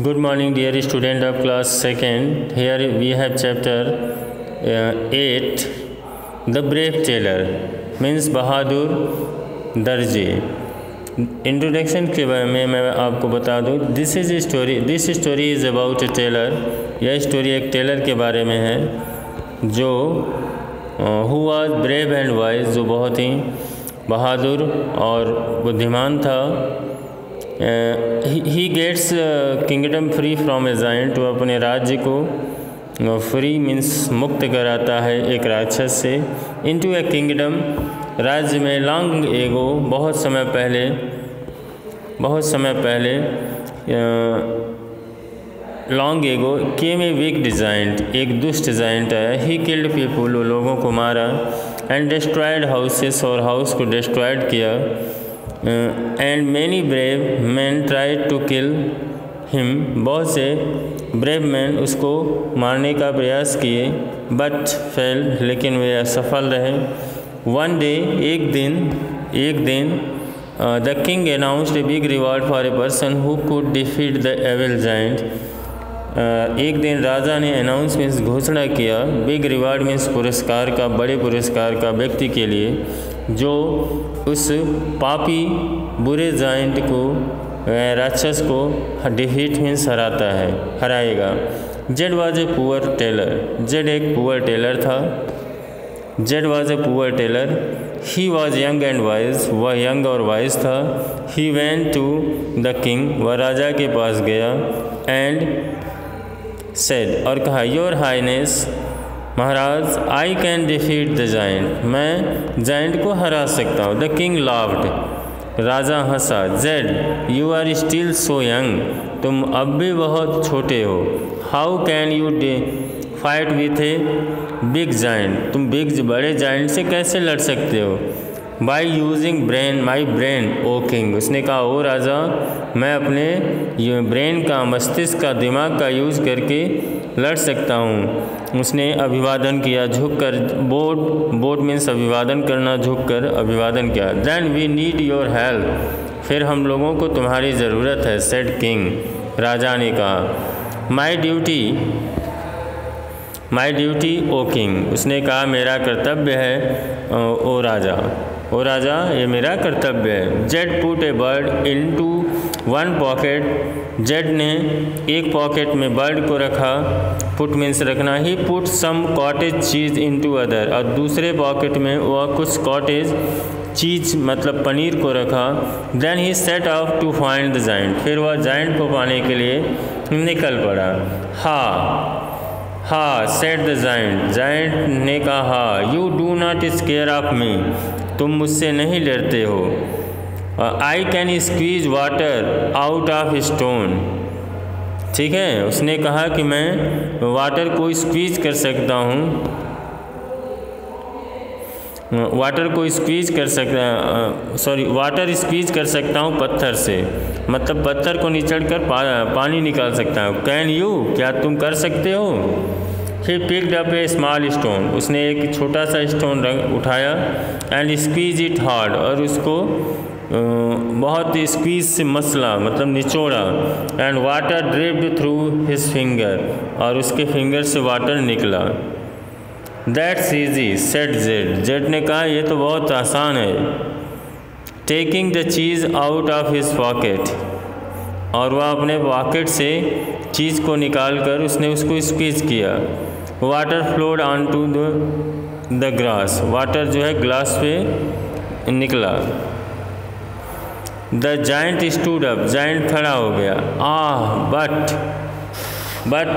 Good morning, dear student of class 2nd. Here we have chapter 8, The Brave Tailor, means बहादुर दर्जी. Introduction के बारे में मैं आपको बता दूँ. This story is about a tailor. यह स्टोरी एक टेलर के बारे में है जो who was brave and wise, जो बहुत ही बहादुर और बुद्धिमान था. He gets kingdom free from a giant. वो अपने राज्य को फ्री मीन्स मुक्त कराता है एक राक्षस से. इनटू ए किंगडम, राज्य में. लॉन्ग एगो, बहुत समय पहले long ago came a week giant. एक दुष्ट जायंट आया. ही किल्ड पीपुल, वो लोगों को मारा. एंड डिस्ट्रॉयड हाउसेस, और हाउस को डिस्ट्रॉयड किया. And many brave man tried to kill him. बहुत से ब्रेव मैन उसको मारने का प्रयास किए. बट फेल, लेकिन वे असफल रहे. वन डे, एक दिन the king announced a big reward for a person who could defeat the evil giant. एक दिन राजा ने अनाउंस मीन्स घोषणा किया. बिग रिवार्ड मीन्स पुरस्कार का, बड़े पुरस्कार का व्यक्ति के लिए जो उस पापी बुरे जायंट को, राक्षस को डिफीट मीन्स हराएगा. Zed was a poor tailor. Zed एक पुअर टेलर था. Zed was a poor tailor. He was young and wise. वह यंग और वाइज था. He went to the king. वह राजा के पास गया. एंड सेड, और कहा, योर हाइनेस, महाराज, I can defeat the giant. मैं जायंट को हरा सकता हूँ. The king laughed. राजा हंसा. Zed, you are still so young. तुम अब भी बहुत छोटे हो. How can you fight with a big giant. तुम बड़े जायंट से कैसे लड़ सकते हो. By using my brain O king. उसने कहा, ओ राजा, मैं अपने ब्रेन का, मस्तिष्क का, दिमाग का यूज़ करके लड़ सकता हूँ. उसने अभिवादन किया झुककर. बोट मीन्स अभिवादन करना, झुककर अभिवादन किया. Then we need your help. फिर हम लोगों को तुम्हारी ज़रूरत है. Said king. राजा ने कहा, माई ड्यूटी ओ किंग. उसने कहा, मेरा कर्तव्य है ओ राजा, ये मेरा कर्तव्य है. Zed put a bird into one pocket. Zed ने एक पॉकेट में बर्ड को रखा. पुट मीन्स रखना. He put some cottage cheese into other. और दूसरे पॉकेट में वह कुछ कॉटेज चीज़ मतलब पनीर को रखा. Then he set off to find the giant. फिर वह जायंट को पाने के लिए निकल पड़ा. हा सेड द जायंट. जायंट ने कहा, you do not square of me. तुम मुझसे नहीं डरते हो. I can squeeze water out of stone. ठीक है, उसने कहा कि मैं वाटर को स्क्वीज कर सकता हूँ. वाटर स्क्वीज कर सकता हूँ पत्थर से. मतलब पत्थर को निचोड़कर पानी निकाल सकता हूँ. कैन यू, क्या तुम कर सकते हो. He picked up A small stone. उसने एक छोटा सा स्टोन उठाया. And squeeze it hard. और उसको बहुत स्क्वीज से मसला, मतलब निचोड़ा. And water dripped through his finger. और उसके फिंगर से वाटर निकला. That's easy said Z. Z ने कहा, यह तो बहुत आसान है. Taking the cheese out of his pocket. और वह अपने पॉकेट से चीज़ को निकाल कर उसने उसको स्क्वीज किया. Water flowed on to the grass. Water जो है ग्लास पे निकला. The giant stood up. Giant खड़ा हो गया. But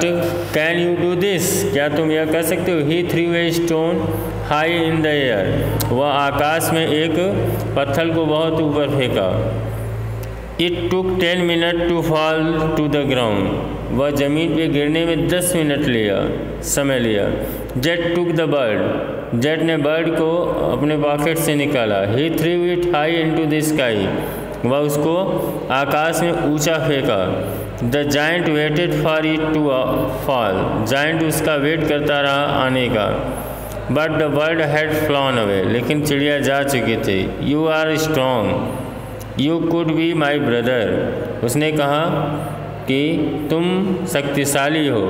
can you do this. क्या तुम यह कर सकते हो. He threw a stone high in the air. वह आकाश में एक पत्थर को बहुत ऊपर फेंका. It took 10 minute to fall to the ground. वह ज़मीन पे गिरने में 10 मिनट समय लिया. Z took the bird. Zed ने बर्ड को अपने पॉकेट से निकाला. He threw it high into the sky. वह उसको आकाश में ऊंचा फेंका. The giant waited for it to fall. Giant उसका वेट करता रहा आने का. But the bird had flown away. लेकिन चिड़िया जा चुकी थी. You are strong. You could be my brother. उसने कहा कि तुम शक्तिशाली हो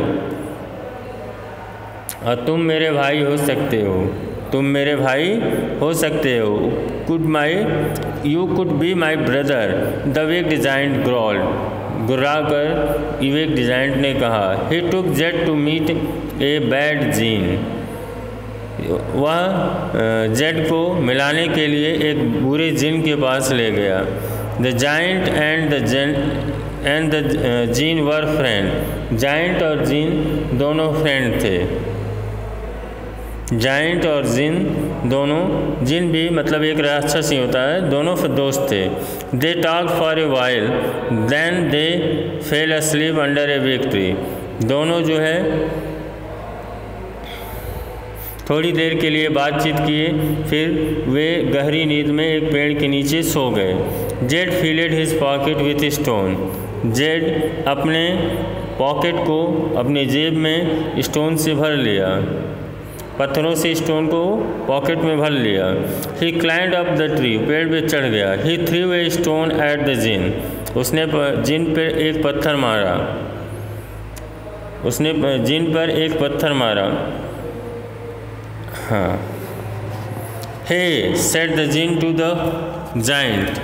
और तुम मेरे भाई हो सकते हो, तुम मेरे भाई हो सकते हो। You could be my brother, the weak the giant growled, गुर्रा कर वीक डिजाइंट ने कहा। He took Zed to meet a bad jinn, वह जेड को मिलाने के लिए एक बुरे जिन के पास ले गया। The giant and the gene were friend, giant और जीन दोनों फ्रेंड थे। जाइंट और जिन दोनों, जिन भी मतलब एक राक्षस ही होता है, दोनों दोस्त थे। They talk for a while then they fell asleep under a big tree, दोनों जो है थोड़ी देर के लिए बातचीत किए, फिर वे गहरी नींद में एक पेड़ के नीचे सो गए। Z filled his pocket with stone, Z अपने पॉकेट को अपने जेब में स्टोन से भर लिया, पत्थरों से स्टोन को पॉकेट में भर लिया। He climbed up the tree, पेड़ पे चढ़ गया। He threw a stone at the jinn, उसने जिन पर एक पत्थर मारा, उसने जिन पर एक पत्थर मारा। हाँ, hey said the jinn to the giant,